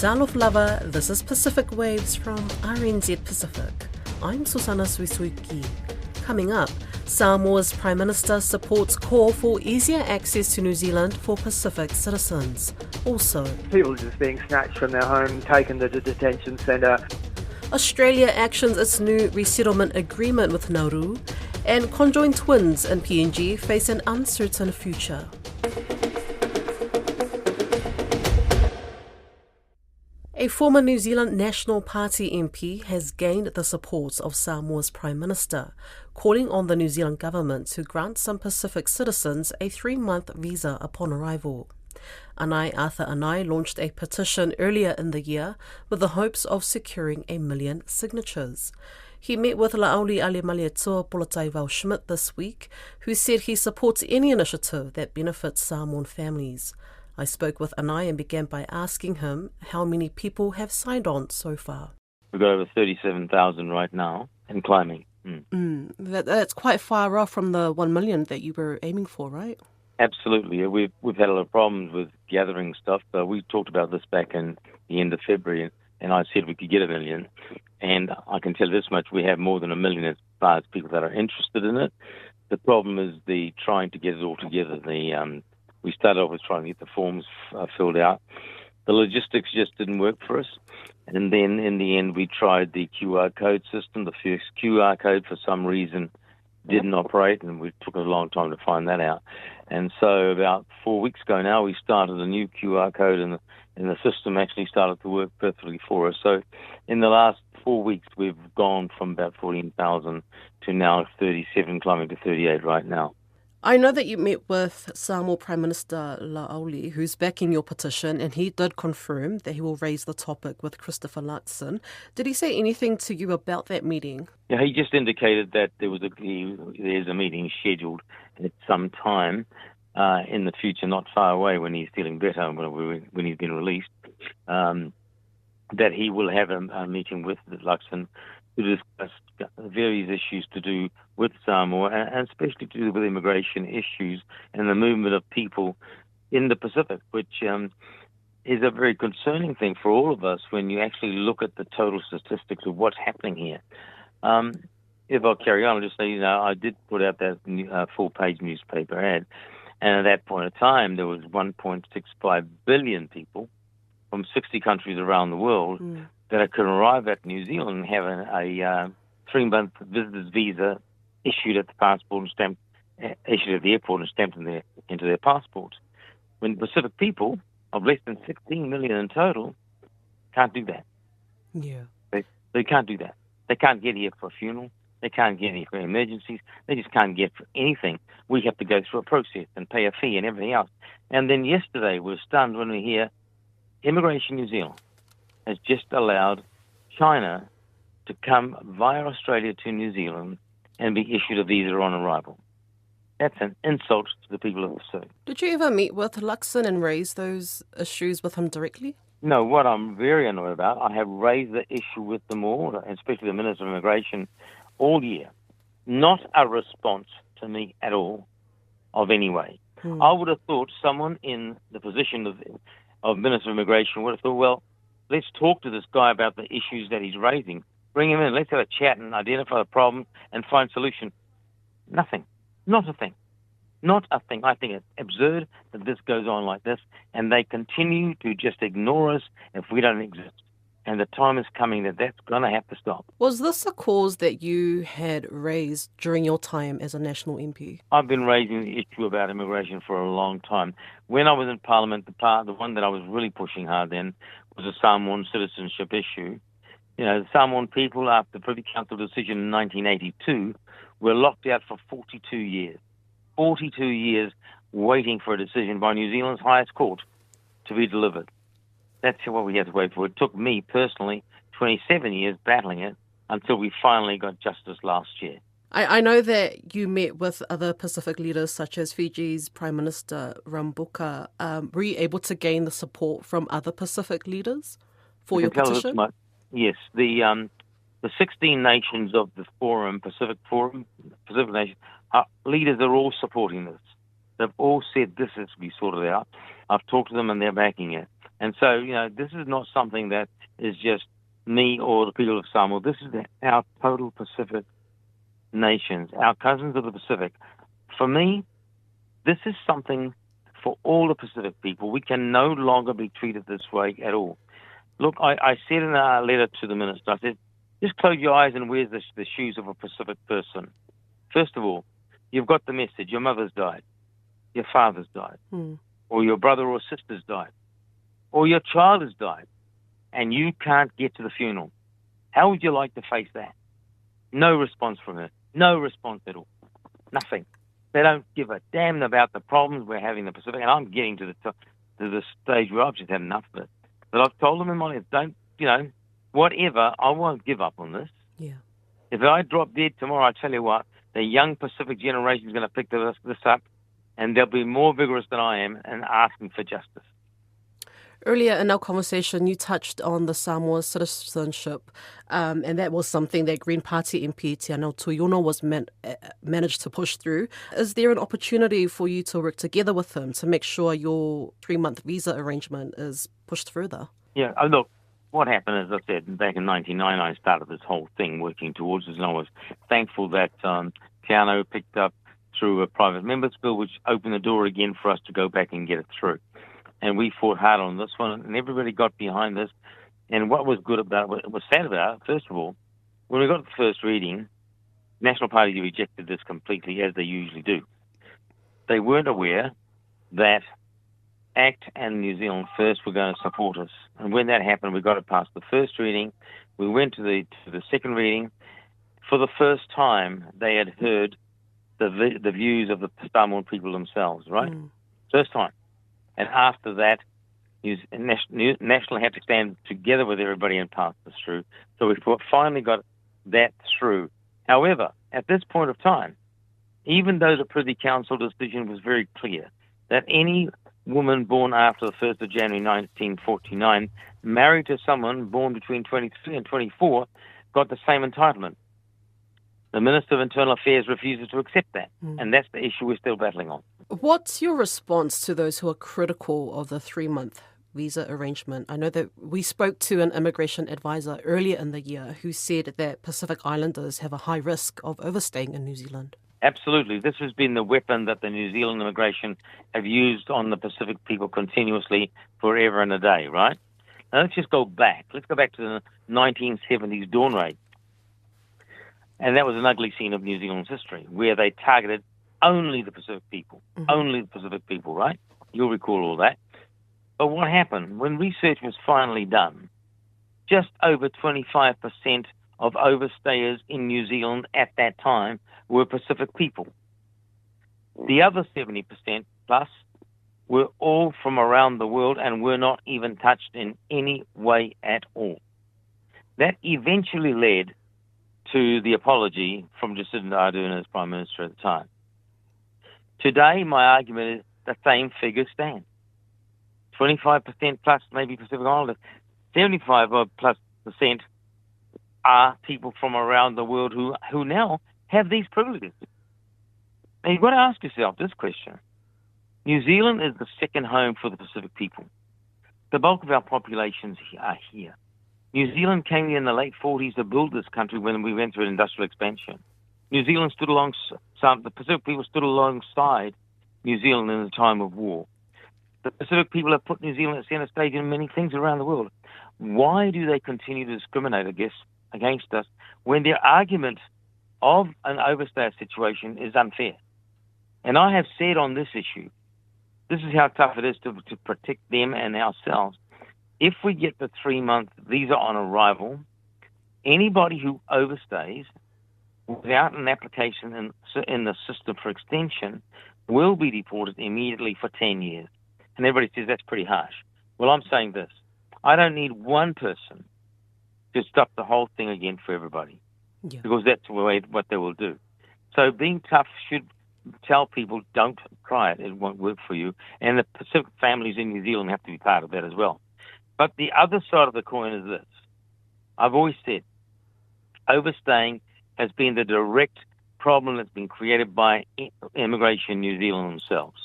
Sound of Lover, this is Pacific Waves from RNZ Pacific. I'm Susana Suisuiki. Coming up, Samoa's Prime Minister supports call for easier access to New Zealand for Pacific citizens. Also, people just being snatched from their home, taken to the detention centre. Australia actions its new resettlement agreement with Nauru, and Conjoined twins in PNG face an uncertain future. A former New Zealand National Party MP has gained the support of Samoa's Prime Minister, calling on the New Zealand government to grant some Pacific citizens a 3-month visa upon arrival. Arthur Anai launched a petition earlier in the year with the hopes of securing 1 million signatures. He met with La'auli Ale Malietoa Polotai Schmidt this week, who said he supports any initiative that benefits Samoan families. I spoke with Anai and began by asking him how many people have signed on so far. We've got over 37,000 right now and climbing. That's quite far off from the 1 million that you were aiming for, right? Absolutely. We've had a lot of problems with gathering stuff. We talked about this back in the end of February, and I said we could get 1 million. And I can tell you this much, we have more than 1 million as far as people that are interested in it. The problem is the trying to get it all together. We started off with trying to get the forms filled out. The logistics just didn't work for us. And then in the end, we tried the QR code system. The first QR code, for some reason, didn't operate, and we took a long time to find that out. And so about 4 weeks ago now, we started a new QR code, and the system actually started to work perfectly for us. So in the last 4 weeks, we've gone from about 14,000 to now 37, climbing to 38 right now. I know that you met with Samoa Prime Minister La'auli, who's backing your petition, and he did confirm that he will raise the topic with Christopher Luxon. Did he say anything to you about that meeting? Yeah, he just indicated that there's a meeting scheduled at some time in the future, not far away, when he's feeling better, when he's been released, that he will have a meeting with Luxon to discuss various issues to do with Samoa, and especially to do with immigration issues and the movement of people in the Pacific, which is a very concerning thing for all of us when you actually look at the total statistics of what's happening here. If I'll carry on, I'll just say, I did put out that full-page newspaper ad, and at that point in time, there was 1.65 billion people from 60 countries around the world that could arrive at New Zealand and have a 3-month visitor's visa issued at the passport and stamped, issued at the airport and stamped into their passports. When Pacific people of less than 16 million in total can't do that. Yeah, they can't do that. They can't get here for a funeral. They can't get here for emergencies. They just can't get for anything. We have to go through a process and pay a fee and everything else. And then yesterday we were stunned when we hear Immigration New Zealand has just allowed China to come via Australia to New Zealand and be issued a visa on arrival. That's an insult to the people of the Pacific. Did you ever meet with Luxon and raise those issues with him directly? No, what I'm very annoyed about, I have raised the issue with them all, especially the Minister of Immigration, all year. Not a response to me at all, of any way. I would have thought someone in the position of Minister of Immigration would have thought, well, let's talk to this guy about the issues that he's raising. Bring him in. Let's have a chat and identify the problem and find solution. Nothing. Not a thing. Not a thing. I think it's absurd that this goes on like this, and they continue to just ignore us if we don't exist. And the time is coming that that's going to have to stop. Was this a cause that you had raised during your time as a national MP? I've been raising the issue about immigration for a long time. When I was in Parliament, the one that I was really pushing hard then was the Samoan citizenship issue. The Samoan people, after the Privy Council decision in 1982, were locked out for 42 years. 42 years waiting for a decision by New Zealand's highest court to be delivered. That's what we had to wait for. It took me, personally, 27 years battling it until we finally got justice last year. I know that you met with other Pacific leaders, such as Fiji's Prime Minister Rambuka. Were you able to gain the support from other Pacific leaders for your petition? Yes. The 16 nations of the Pacific Nation, leaders are all supporting this. They've all said this has to be sorted out. I've talked to them and they're backing it. And so, this is not something that is just me or the people of Samoa. This is our total Pacific nations, our cousins of the Pacific. For me, this is something for all the Pacific people. We can no longer be treated this way at all. Look, I said in a letter to the minister, I said, just close your eyes and wear the shoes of a Pacific person. First of all, you've got the message. Your mother's died. Your father's died. Or your brother or sister's died. Or your child has died. And you can't get to the funeral. How would you like to face that? No response from her. No response at all. Nothing. They don't give a damn about the problems we're having in the Pacific. And I'm getting to the stage where I've just had enough of it. But I've told them in my life, whatever, I won't give up on this. Yeah. If I drop dead tomorrow, I tell you what, the young Pacific generation is going to pick this up, and they'll be more vigorous than I am in asking for justice. Earlier in our conversation, you touched on the Samoa citizenship, and that was something that Green Party MP Tiano Tuyono was managed to push through. Is there an opportunity for you to work together with him to make sure your 3-month visa arrangement is pushed further? Yeah, look, what happened, as I said, back in 1999, I started this whole thing working towards this, and I was thankful that Tiano picked up through a private member's bill, which opened the door again for us to go back and get it through. And we fought hard on this one, and everybody got behind this. And what was good about it, what was sad about it, first of all, when we got the first reading, National Party rejected this completely, as they usually do. They weren't aware that ACT and New Zealand First were going to support us. And when that happened, we got it past the first reading. We went to the second reading. For the first time, they had heard the views of the Samoan people themselves, right? First time. And after that, National had to stand together with everybody and pass this through. So we finally got that through. However, at this point of time, even though the Privy Council decision was very clear that any woman born after the 1st of January 1949, married to someone born between 23 and 24, got the same entitlement. The Minister of Internal Affairs refuses to accept that, and that's the issue we're still battling on. What's your response to those who are critical of the 3-month visa arrangement? I know that we spoke to an immigration advisor earlier in the year who said that Pacific Islanders have a high risk of overstaying in New Zealand. Absolutely. This has been the weapon that the New Zealand immigration have used on the Pacific people continuously forever and a day, right? Now let's just go back. Let's go back to the 1970s dawn raid. And that was an ugly scene of New Zealand's history, where they targeted only the Pacific people, only the Pacific people, right? You'll recall all that. But what happened? When research was finally done, just over 25% of overstayers in New Zealand at that time were Pacific people. The other 70% plus were all from around the world and were not even touched in any way at all. That eventually led to the apology from Jacinda Ardern as Prime Minister at the time. Today, my argument is the same figures stand. 25% plus maybe Pacific Islanders. 75% plus are people from around the world who now have these privileges. Now, you've got to ask yourself this question. New Zealand is the second home for the Pacific people. The bulk of our populations are here. New Zealand came here in the late 40s to build this country when we went through an industrial expansion. New Zealand stood alongside, the Pacific people stood alongside New Zealand in the time of war. The Pacific people have put New Zealand at center stage in many things around the world. Why do they continue to discriminate, against us when their argument of an overstay situation is unfair? And I have said on this issue, this is how tough it is to protect them and ourselves. If we get the 3-month visa on arrival, anybody who overstays without an application in the system for extension will be deported immediately for 10 years. And everybody says that's pretty harsh. Well, I'm saying this. I don't need one person to stop the whole thing again for everybody, because that's what they will do. So being tough should tell people, don't try it. It won't work for you. And the Pacific families in New Zealand have to be part of that as well. But the other side of the coin is this. I've always said overstaying has been the direct problem that's been created by Immigration New Zealand themselves.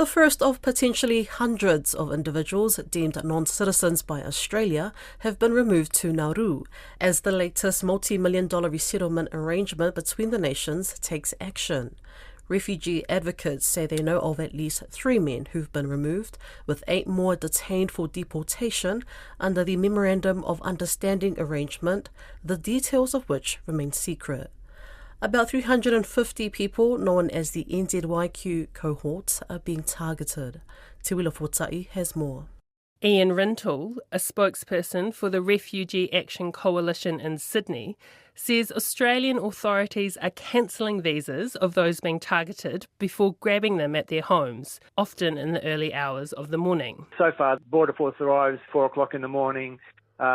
The first of potentially hundreds of individuals deemed non-citizens by Australia have been removed to Nauru as the latest multi-million-dollar resettlement arrangement between the nations takes action. Refugee advocates say they know of at least 3 men who've been removed, with 8 more detained for deportation under the Memorandum of Understanding arrangement, the details of which remain secret. About 350 people, known as the NZYQ cohort, are being targeted. Te Wila Fotai has more. Ian Rintoul, a spokesperson for the Refugee Action Coalition in Sydney, says Australian authorities are cancelling visas of those being targeted before grabbing them at their homes, often in the early hours of the morning. So far, Border Force arrives 4 o'clock in the morning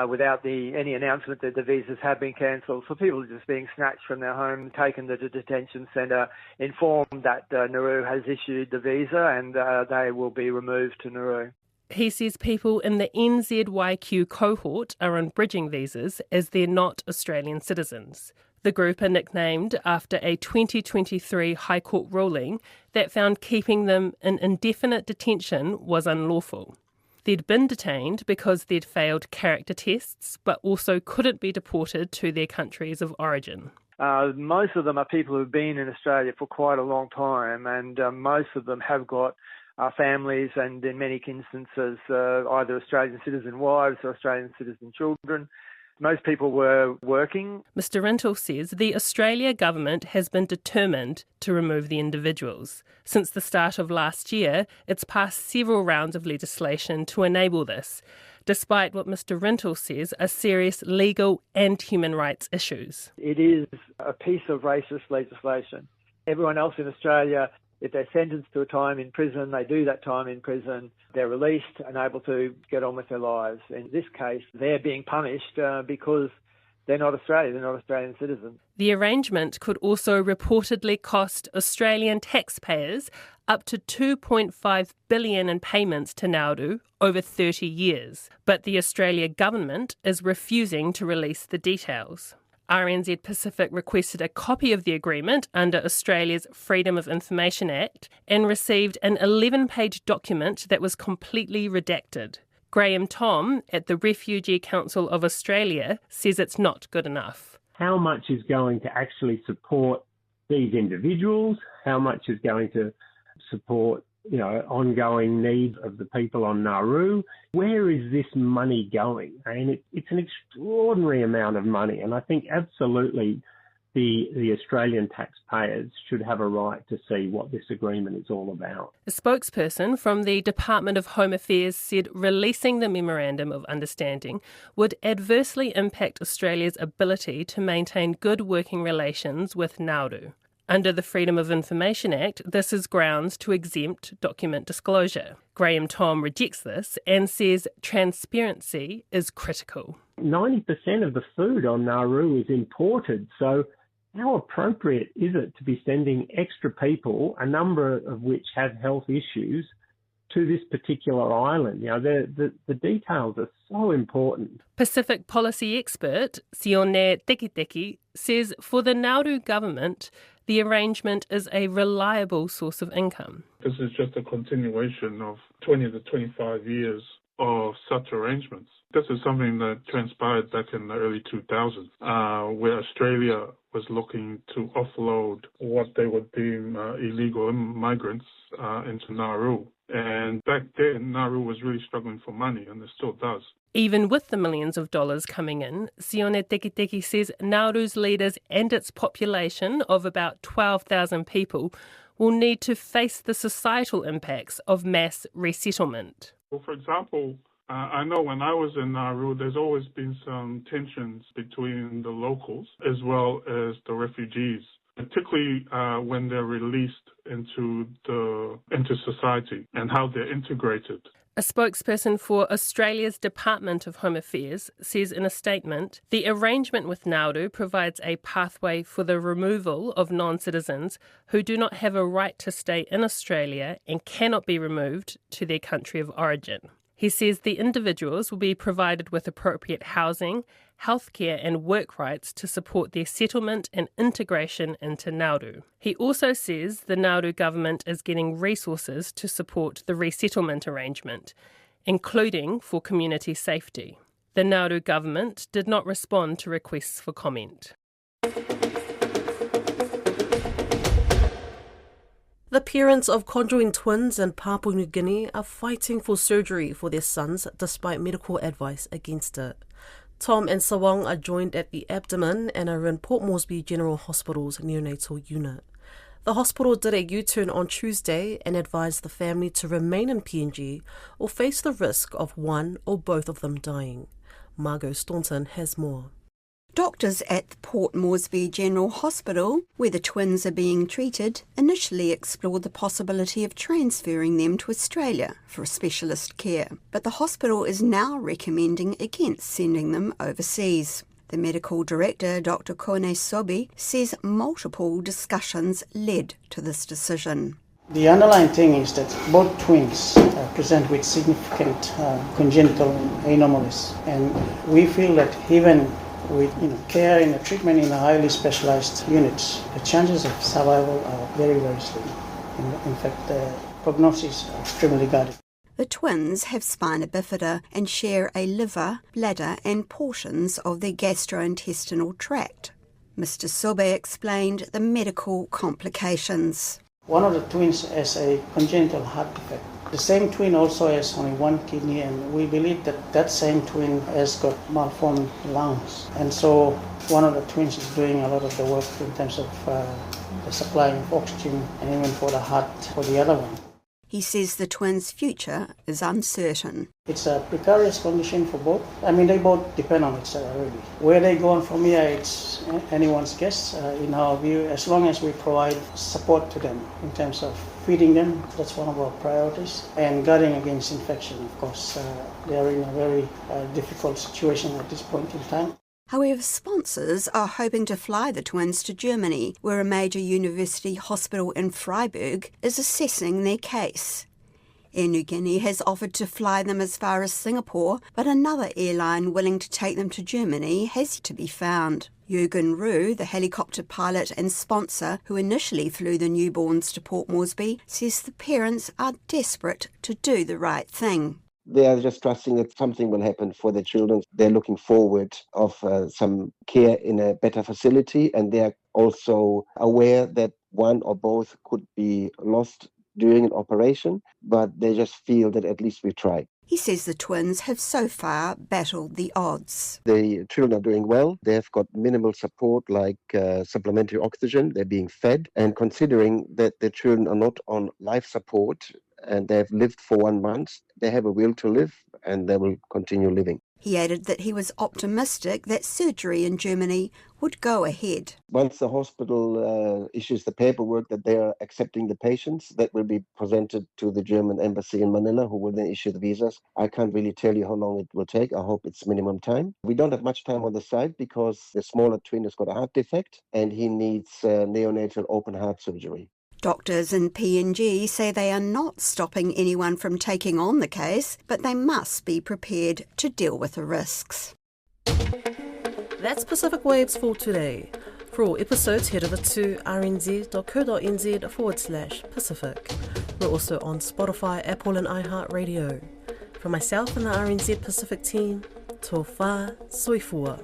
without any announcement that the visas have been cancelled. So people are just being snatched from their home, taken to the detention centre, informed that Nauru has issued the visa and they will be removed to Nauru. He says people in the NZYQ cohort are on bridging visas as they're not Australian citizens. The group are nicknamed after a 2023 High Court ruling that found keeping them in indefinite detention was unlawful. They'd been detained because they'd failed character tests, but also couldn't be deported to their countries of origin. Most of them are people who've been in Australia for quite a long time, and most of them have got families and, in many instances, either Australian citizen wives or Australian citizen children. Most people were working. Mr Rintoul says the Australia government has been determined to remove the individuals. Since the start of last year, it's passed several rounds of legislation to enable this, despite what Mr Rintoul says are serious legal and human rights issues. It is a piece of racist legislation. Everyone else in Australia, if they're sentenced to a time in prison, they do that time in prison, they're released and able to get on with their lives. In this case, they're being punished because they're not Australian, they're not Australian citizens. The arrangement could also reportedly cost Australian taxpayers up to $2.5 billion in payments to Nauru over 30 years. But the Australia government is refusing to release the details. RNZ Pacific requested a copy of the agreement under Australia's Freedom of Information Act and received an 11-page document that was completely redacted. Graham Tom at the Refugee Council of Australia says it's not good enough. How much is going to actually support these individuals? How much is going to support ongoing needs of the people on Nauru? Where is this money going? And it's an extraordinary amount of money, and I think absolutely the Australian taxpayers should have a right to see what this agreement is all about. A spokesperson from the Department of Home Affairs said releasing the Memorandum of Understanding would adversely impact Australia's ability to maintain good working relations with Nauru. Under the Freedom of Information Act, this is grounds to exempt document disclosure. Graham Tom rejects this and says transparency is critical. 90% of the food on Nauru is imported, so how appropriate is it to be sending extra people, a number of which have health issues, to this particular island? The details are so important. Pacific policy expert Sione Tekiteki says for the Nauru government, the arrangement is a reliable source of income. This is just a continuation of 20 to 25 years of such arrangements. This is something that transpired back in the early 2000s, where Australia was looking to offload what they would deem illegal migrants into Nauru. And back then, Nauru was really struggling for money, and it still does. Even with the millions of dollars coming in, Sione Tekiteki says Nauru's leaders and its population of about 12,000 people will need to face the societal impacts of mass resettlement. Well, for example, I know when I was in Nauru, there's always been some tensions between the locals as well as the refugees, particularly when they're released into society and how they're integrated. A spokesperson for Australia's Department of Home Affairs says in a statement, the arrangement with Nauru provides a pathway for the removal of non-citizens who do not have a right to stay in Australia and cannot be removed to their country of origin. He says the individuals will be provided with appropriate housing, healthcare and work rights to support their settlement and integration into Nauru. He also says the Nauru government is getting resources to support the resettlement arrangement, including for community safety. The Nauru government did not respond to requests for comment. The parents of conjoined twins in Papua New Guinea are fighting for surgery for their sons despite medical advice against it. Tom and Sawang are joined at the abdomen and are in Port Moresby General Hospital's neonatal unit. The hospital did a U-turn on Tuesday and advised the family to remain in PNG or face the risk of one or both of them dying. Margot Staunton has more. Doctors at the Port Moresby General Hospital, where the twins are being treated, initially explored the possibility of transferring them to Australia for specialist care, but the hospital is now recommending against sending them overseas. The medical director, Dr. Kone Sobi, says multiple discussions led to this decision. The underlying thing is that both twins present with significant congenital anomalies, and we feel that even with care and treatment in a highly specialized units, the chances of survival are very, very slim. In fact, the prognosis is extremely guarded. The twins have spina bifida and share a liver, bladder and portions of their gastrointestinal tract. Mr. Sobe explained the medical complications. One of the twins has a congenital heart defect. The same twin also has only one kidney, and we believe that that same twin has got malformed lungs. And so one of the twins is doing a lot of the work in terms of the supplying of oxygen and even for the heart for the other one. He says the twins' future is uncertain. It's a precarious condition for both. They both depend on each other, really. Where they go on from here, it's anyone's guess. In our view, as long as we provide support to them in terms of feeding them, that's one of our priorities. And guarding against infection, of course. They are in a very difficult situation at this point in time. However, sponsors are hoping to fly the twins to Germany, where a major university hospital in Freiburg is assessing their case. Air New Guinea has offered to fly them as far as Singapore, but another airline willing to take them to Germany has to be found. Jürgen Ruh, the helicopter pilot and sponsor who initially flew the newborns to Port Moresby, says the parents are desperate to do the right thing. They are just trusting that something will happen for their children. They're looking forward of some care in a better facility, and they're also aware that one or both could be lost during an operation, but they just feel that at least we tried. He says the twins have so far battled the odds. The children are doing well. They've got minimal support like supplementary oxygen. They're being fed. And considering that the children are not on life support and they've lived for 1 month, they have a will to live and they will continue living. He added that he was optimistic that surgery in Germany would go ahead. Once the hospital issues the paperwork that they are accepting the patients, that will be presented to the German embassy in Manila, who will then issue the visas. I can't really tell you how long it will take. I hope it's minimum time. We don't have much time on the side because the smaller twin has got a heart defect and he needs neonatal open heart surgery. Doctors in PNG say they are not stopping anyone from taking on the case, but they must be prepared to deal with the risks. That's Pacific Waves for today. For all episodes, head over to rnz.co.nz/Pacific. We're also on Spotify, Apple and iHeartRadio. From myself and the RNZ Pacific team, tō whā soifua.